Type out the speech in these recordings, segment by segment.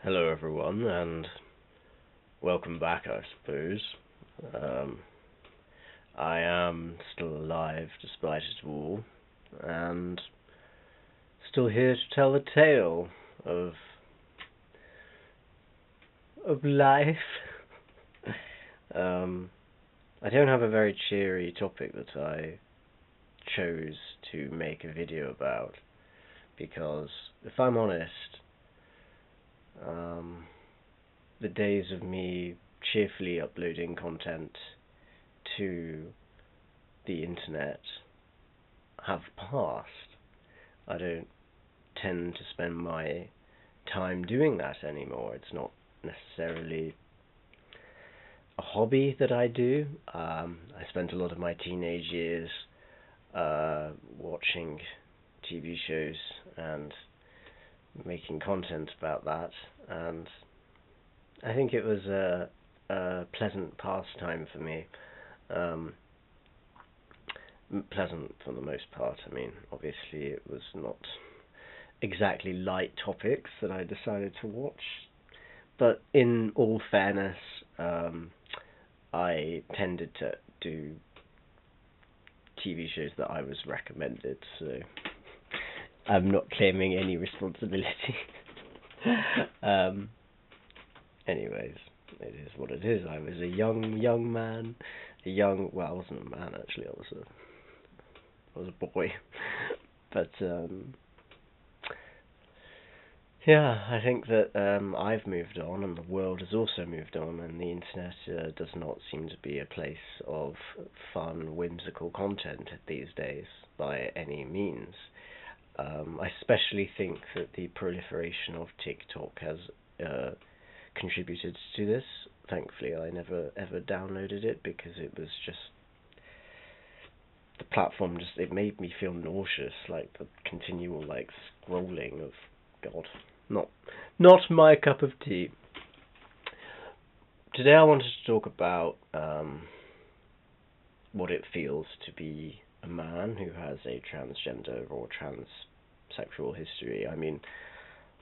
Hello everyone, and welcome back, I suppose. I am still alive despite it all, and still here to tell the tale of life. I don't have a very cheery topic that I chose to make a video about, because, if I'm honest, the days of me cheerfully uploading content to the internet have passed. I don't tend to spend my time doing that anymore. It's not necessarily a hobby that I do. I spent a lot of my teenage years watching TV shows and making content about that, and I think it was a pleasant pastime for me. Pleasant for the most part. I mean, obviously it was not exactly light topics that I decided to watch, but in all fairness, I tended to do TV shows that I was recommended, so I'm not claiming any responsibility. Anyways, it is what it is. I was a young man. Well, I wasn't a man actually. I was a boy. But yeah, I think that I've moved on, and the world has also moved on, and the internet does not seem to be a place of fun, whimsical content these days by any means. I especially think that the proliferation of TikTok has contributed to this. Thankfully, I never ever downloaded it, because it was just, the platform just, it made me feel nauseous, like the continual scrolling of, God, not my cup of tea. Today I wanted to talk about what it feels to be a man who has a transgender or transsexual history. I mean,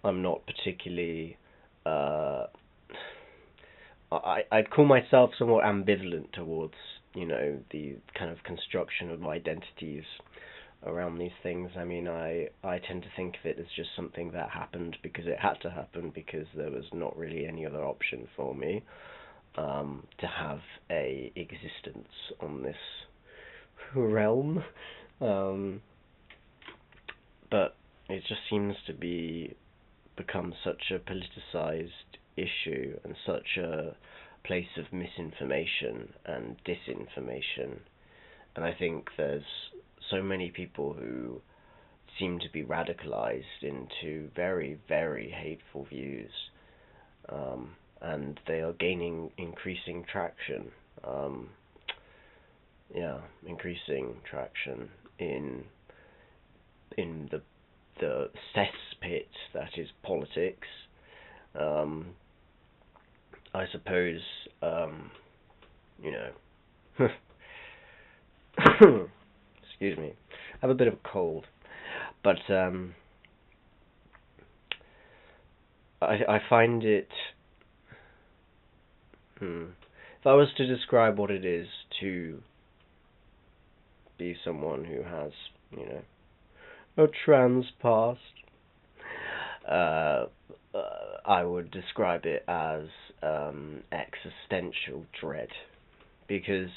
I'm not particularly I'd call myself somewhat ambivalent towards, the kind of construction of identities around these things. I mean, I tend to think of it as just something that happened because it had to happen, because there was not really any other option for me to have a existence on this realm. But it just seems to become such a politicized issue and such a place of misinformation and disinformation. And I think there's so many people who seem to be radicalized into very, very hateful views, and they are gaining increasing traction. Increasing traction in the cesspit that is politics. I suppose, excuse me, I have a bit of a cold, but I find it, if I was to describe what it is to be someone who has, a trans past, I would describe it as existential dread, because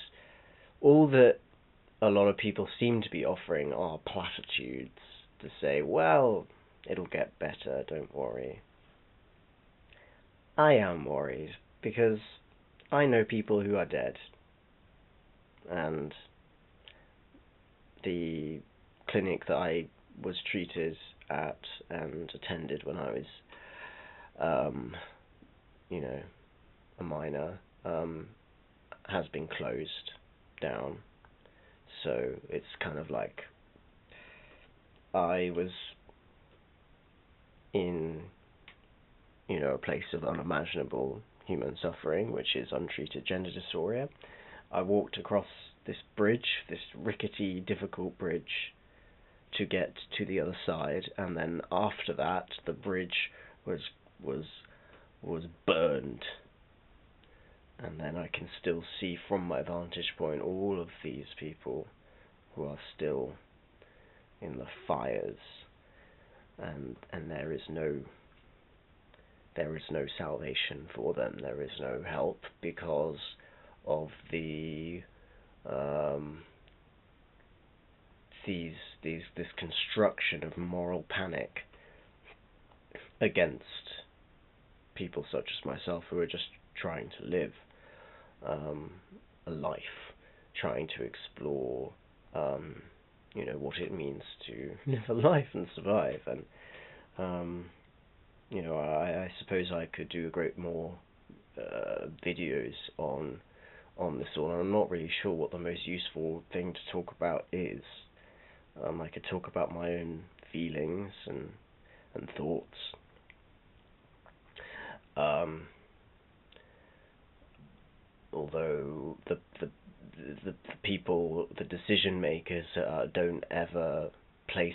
all that a lot of people seem to be offering are platitudes to say, well, it'll get better, don't worry. I am worried, because I know people who are dead, and the clinic that I was treated at and attended when I was a minor, has been closed down. So it's kind of like I was in, a place of unimaginable human suffering, which is untreated gender dysphoria. I walked across this bridge, this rickety, difficult bridge, to get to the other side, and then after that, the bridge was was burned. And then I can still see from my vantage point all of these people who are still in the fires, and there is no salvation for them. There is no help because of this construction of moral panic against people such as myself who are just trying to live a life, trying to explore what it means to live a life and survive. And I suppose I could do a great more videos on this all, and I'm not really sure what the most useful thing to talk about is. I could talk about my own feelings and thoughts. Although the people, the decision makers, don't ever place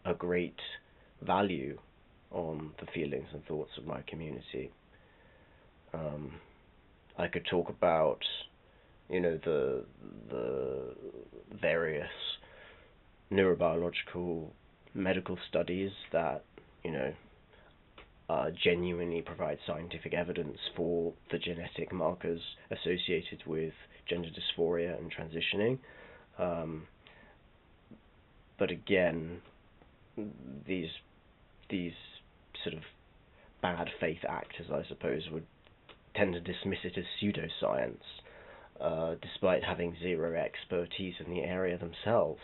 a great value on the feelings and thoughts of my community. I could talk about, the various neurobiological medical studies that, genuinely provide scientific evidence for the genetic markers associated with gender dysphoria and transitioning. But again, these sort of bad faith actors, I suppose, would tend to dismiss it as pseudoscience, despite having zero expertise in the area themselves,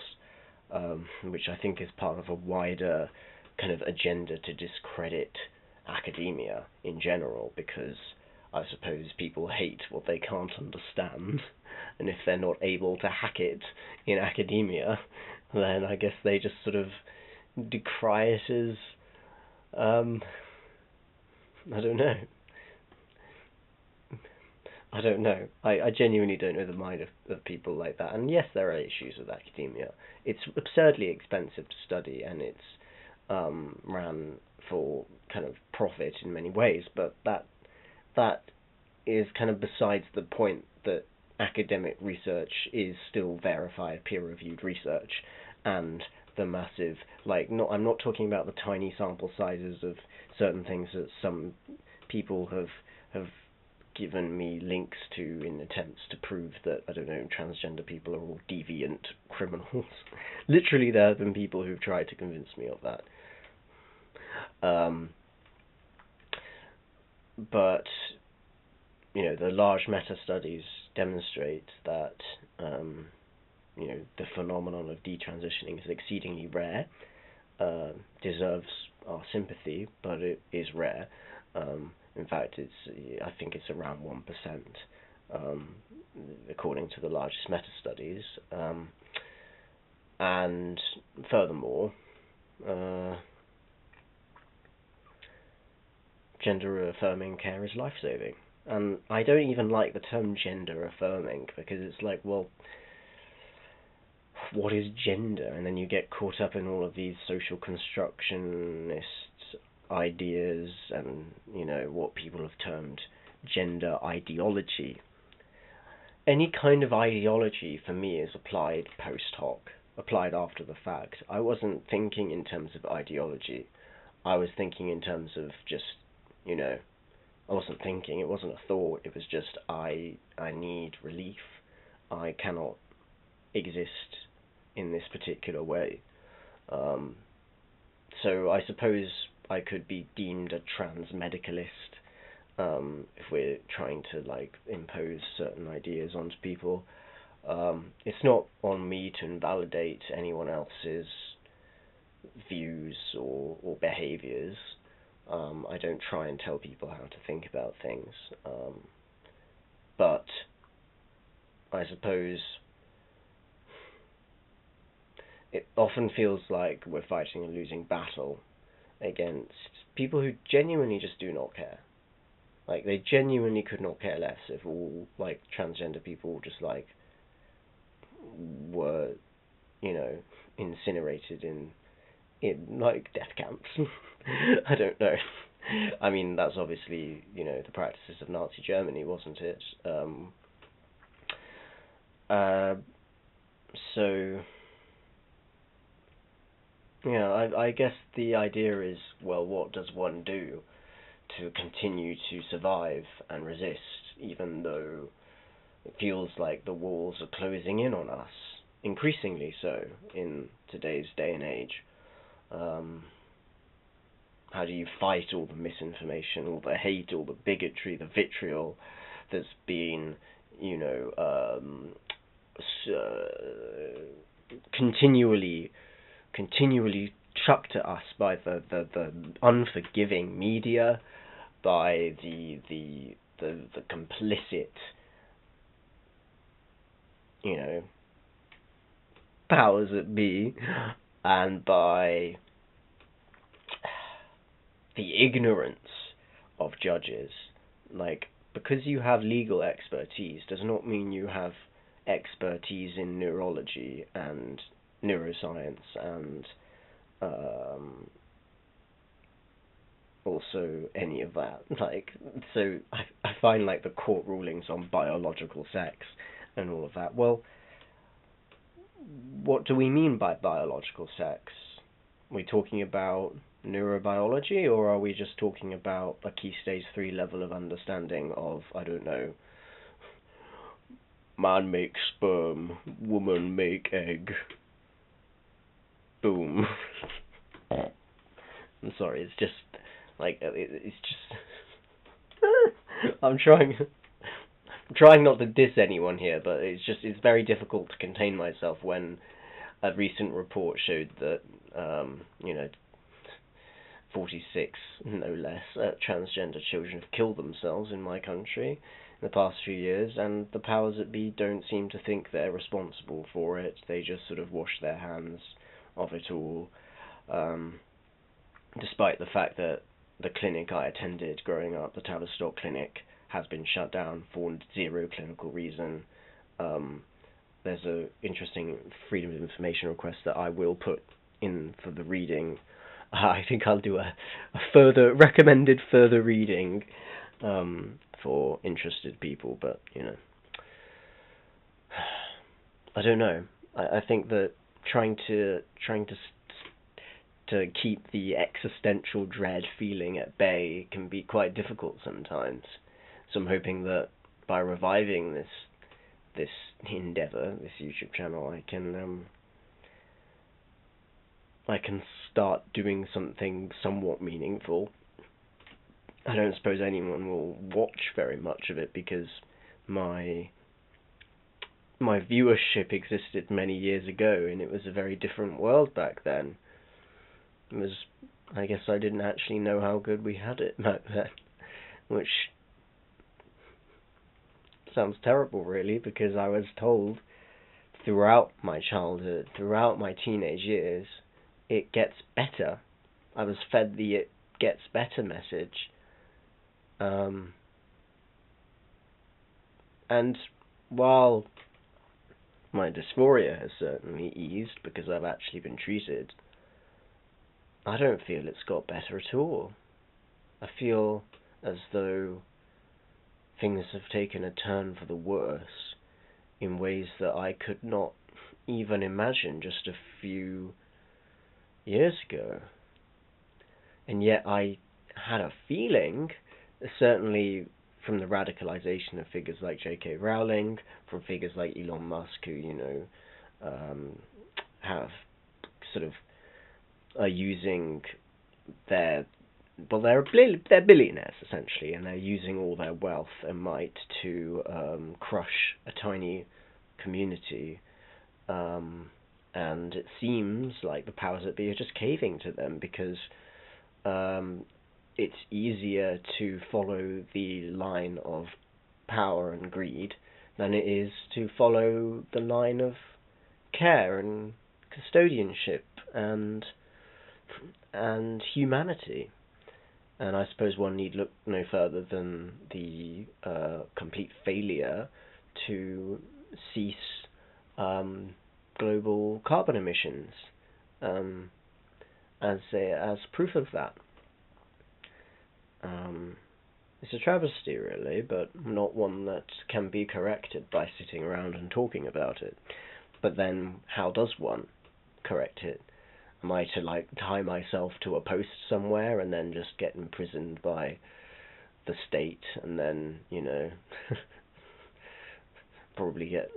which I think is part of a wider kind of agenda to discredit academia in general, because I suppose people hate what they can't understand, and if they're not able to hack it in academia, then I guess they just sort of decry it as, I don't know. I genuinely don't know the mind of people like that. And yes, there are issues with academia. It's absurdly expensive to study, and it's ran for kind of profit in many ways, but that is kind of besides the point. That academic research is still verified, peer-reviewed research, and the massive, I'm not talking about the tiny sample sizes of certain things that some people have given me links to in attempts to prove that, I don't know, transgender people are all deviant criminals. Literally, there have been people who've tried to convince me of that. But the large meta-studies demonstrate that the phenomenon of detransitioning is exceedingly rare, deserves our sympathy, but it is rare. In fact, I think it's around 1%, according to the largest meta-studies. And furthermore, gender-affirming care is life-saving. And I don't even like the term gender-affirming, because it's like, well, what is gender? And then you get caught up in all of these social constructionist ideas and, what people have termed gender ideology. Any kind of ideology, for me, is applied post hoc, applied after the fact. I wasn't thinking in terms of ideology. I was thinking in terms of just, I wasn't thinking, it wasn't a thought, it was just, I need relief. I cannot exist in this particular way. So I suppose I could be deemed a trans-medicalist, if we're trying to, impose certain ideas onto people. It's not on me to invalidate anyone else's views or behaviours. I don't try and tell people how to think about things. But I suppose it often feels like we're fighting a losing battle against people who genuinely just do not care. They genuinely could not care less if all, transgender people just, were, incinerated in death camps. I don't know. I mean, that's obviously, the practices of Nazi Germany, wasn't it? Uh, so, I guess the idea is, well, what does one do to continue to survive and resist, even though it feels like the walls are closing in on us, increasingly so in today's day and age. How do you fight all the misinformation, all the hate, all the bigotry, the vitriol that's been, continually chucked at us by the unforgiving media, by the complicit, powers that be, and by the ignorance of judges. Like, because you have legal expertise does not mean you have expertise in neurology and neuroscience and also any of that. Like, so I find like the court rulings on biological sex and all of that. Well, what do we mean by biological sex? Are we talking about neurobiology, or are we just talking about a key stage 3 level of understanding of, I don't know, man make sperm, woman make egg, boom. I'm sorry, it's just like it's just I'm trying not to diss anyone here, but it's very difficult to contain myself when a recent report showed that 46, no less, transgender children have killed themselves in my country in the past few years, and the powers that be don't seem to think they're responsible for it. They just sort of wash their hands of it all, despite the fact that the clinic I attended growing up, the Tavistock Clinic, has been shut down for zero clinical reason. There's a interesting Freedom of Information request that I will put in for the reading. I think I'll do a recommended further reading for interested people, but I don't know. I think that trying to keep the existential dread feeling at bay can be quite difficult sometimes. So I'm hoping that by reviving this endeavor, this YouTube channel, I can start doing something somewhat meaningful. I don't suppose anyone will watch very much of it because my viewership existed many years ago, and it was a very different world back then. I guess I didn't actually know how good we had it back then, which sounds terrible really, because I was told throughout my childhood, throughout my teenage years, it gets better. I was fed the "it gets better" message. And while my dysphoria has certainly eased because I've actually been treated, I don't feel it's got better at all. I feel as though things have taken a turn for the worse in ways that I could not even imagine just a few years ago. And yet I had a feeling, certainly from the radicalization of figures like J.K. Rowling, from figures like Elon Musk, who, have sort of are using they're billionaires essentially, and they're using all their wealth and might to crush a tiny community, and it seems like the powers that be are just caving to them because it's easier to follow the line of power and greed than it is to follow the line of care and custodianship and humanity. And I suppose one need look no further than the complete failure to cease global carbon emissions as proof of that. It's a travesty, really, but not one that can be corrected by sitting around and talking about it. But then, how does one correct it? Am I to, like, tie myself to a post somewhere and then just get imprisoned by the state and then, you know, probably get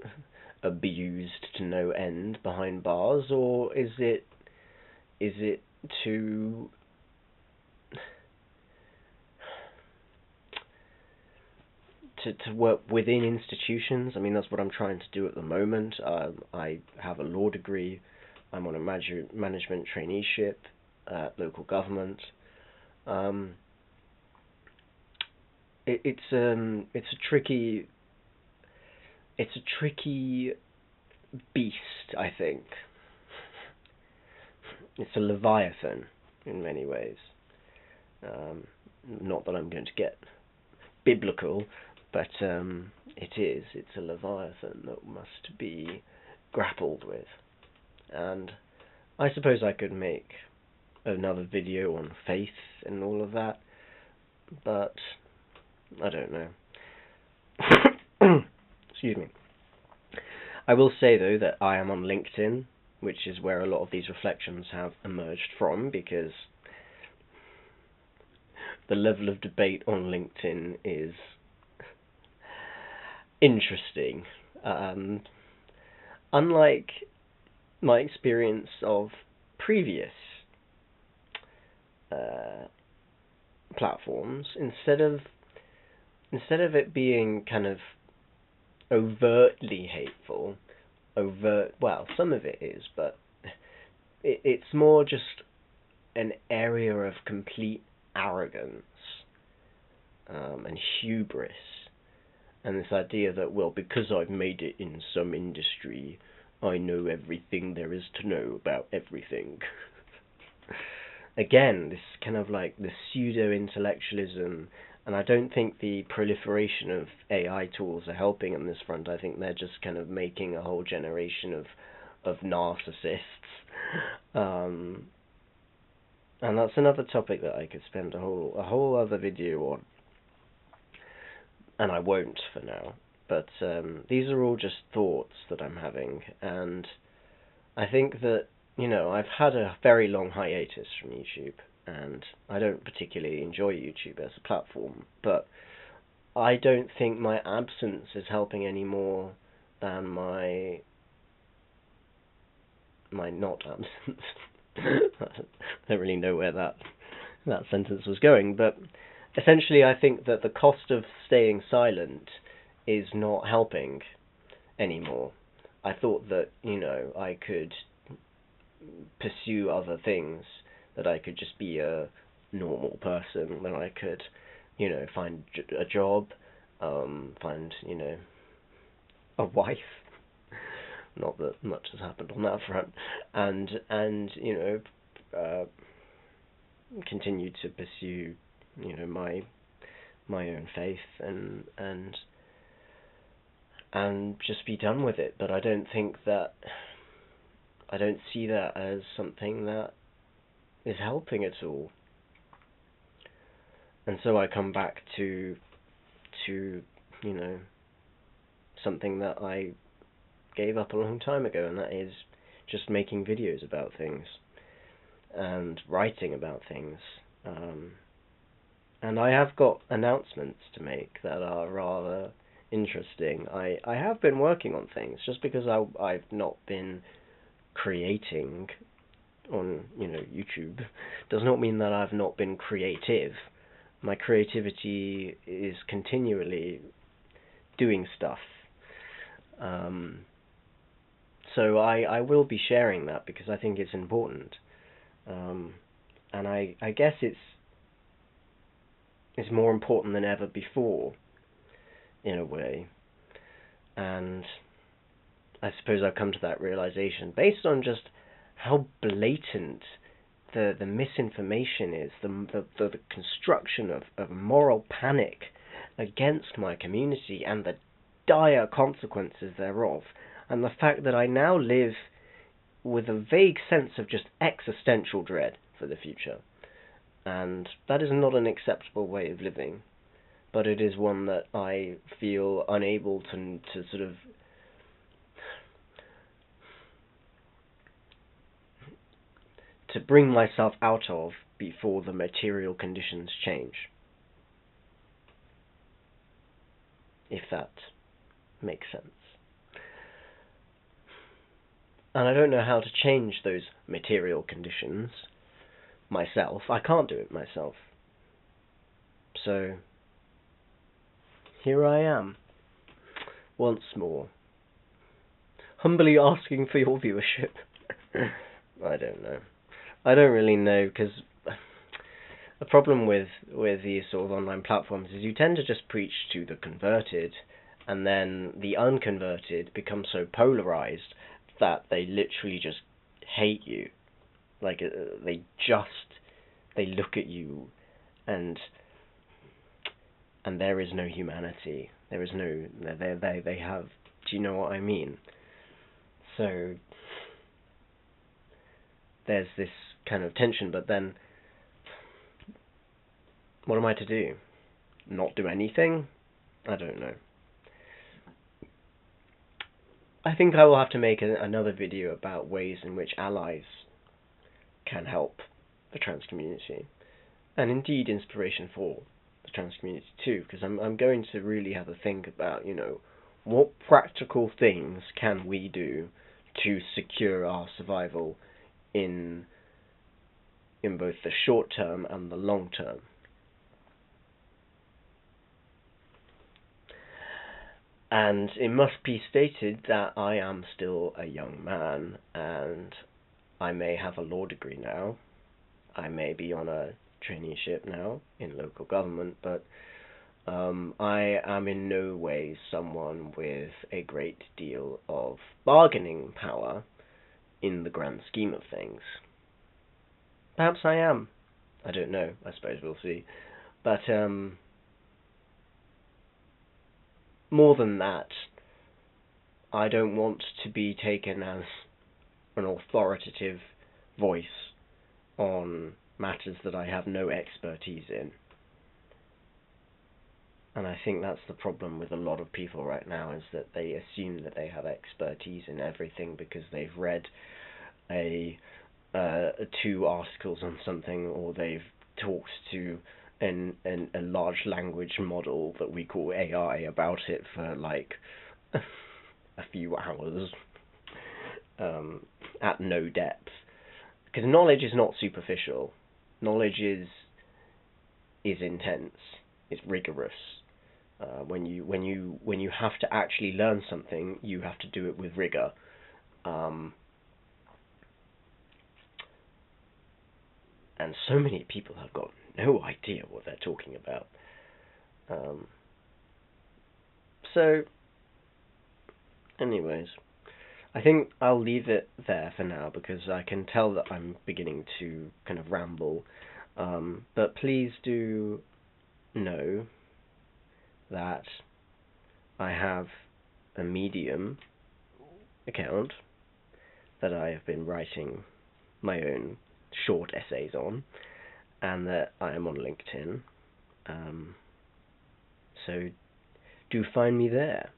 abused to no end behind bars? Or is it to work within institutions? I mean, that's what I'm trying to do at the moment. I have a law degree. I'm on a management traineeship at local government. It's a tricky beast, I think. It's a leviathan in many ways. Not that I'm going to get biblical, but it's a leviathan that must be grappled with. And I suppose I could make another video on faith and all of that, but I don't know. Excuse me. I will say, though, that I am on LinkedIn, which is where a lot of these reflections have emerged from, because the level of debate on LinkedIn is interesting. Unlike my experience of previous platforms, instead of it being kind of overtly hateful, well, some of it is, but it's more just an area of complete arrogance and hubris, and this idea that, well, because I've made it in some industry, I know everything there is to know about everything. Again, this kind of like the pseudo-intellectualism, and I don't think the proliferation of AI tools are helping on this front. I think they're just kind of making a whole generation of narcissists. And that's another topic that I could spend a whole other video on. And I won't for now. But these are all just thoughts that I'm having, and I think that, you know, I've had a very long hiatus from YouTube, and I don't particularly enjoy YouTube as a platform, but I don't think my absence is helping any more than my not absence. I don't really know where that sentence was going, but essentially I think that the cost of staying silent is not helping anymore. I thought that, you know, I could pursue other things, that I could just be a normal person, that I could, you know, find a job, find, you know, a wife. Not that much has happened on that front, and you know, continue to pursue, you know, my own faith and just be done with it. But I don't see that as something that is helping at all. And so I come back to you know, something that I gave up a long time ago, and that is just making videos about things and writing about things. And I have got announcements to make that are rather interesting. I have been working on things. Just because I've not been creating on, you know, YouTube does not mean that I've not been creative. My creativity is continually doing stuff. So I will be sharing that because I think it's important. And I guess it's more important than ever before, in a way. And I suppose I've come to that realization based on just how blatant the misinformation is, the construction of moral panic against my community and the dire consequences thereof, and the fact that I now live with a vague sense of just existential dread for the future. and that is not an acceptable way of living, but it is one that I feel unable to sort of to bring myself out of before the material conditions change, if that makes sense. And I don't know how to change those material conditions myself. I can't do it myself. So here I am, once more, humbly asking for your viewership. I don't know. I don't really know, because the problem with these sort of online platforms is you tend to just preach to the converted, and then the unconverted become so polarized that they literally just hate you. Like, they look at you, and there is no humanity. There is no, they have, do you know what I mean? So there's this kind of tension, but then what am I to do? Not do anything? I don't know. I think I will have to make another video about ways in which allies can help the trans community, and indeed inspiration for the trans community too, because I'm going to really have a think about, you know, what practical things can we do to secure our survival in both the short term and the long term. And it must be stated that I am still a young man, and I may have a law degree now. I may be on a traineeship now in local government, but I am in no way someone with a great deal of bargaining power in the grand scheme of things. Perhaps I am. I don't know. I suppose we'll see. But more than that, I don't want to be taken as an authoritative voice on matters that I have no expertise in. And I think that's the problem with a lot of people right now, is that they assume that they have expertise in everything because they've read two articles on something, or they've talked to a large language model that we call AI about it for like a few hours at no depth. Because knowledge is not superficial. Knowledge is intense. It's rigorous. When you have to actually learn something, you have to do it with rigor. And so many people have got no idea what they're talking about. So, anyways, I think I'll leave it there for now, because I can tell that I'm beginning to kind of ramble. But please do know that I have a Medium account that I have been writing my own short essays on, and that I am on LinkedIn. So do find me there.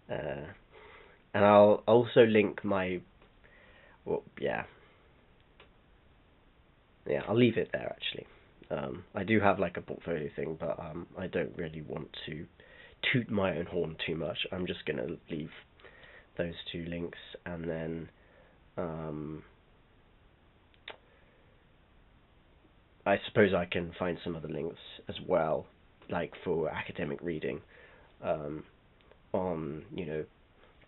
And I'll also link my, well, I'll leave it there actually. I do have like a portfolio thing, but I don't really want to toot my own horn too much. I'm just going to leave those two links, and then I suppose I can find some other links as well, like for academic reading, on, you know,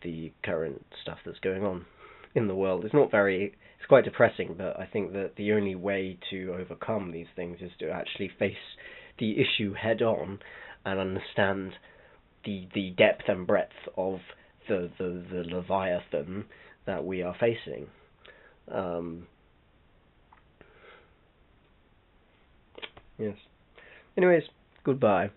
the current stuff that's going on in the world. It's quite depressing, but I think that the only way to overcome these things is to actually face the issue head on and understand the depth and breadth of the Leviathan that we are facing. Yes. Anyways, goodbye.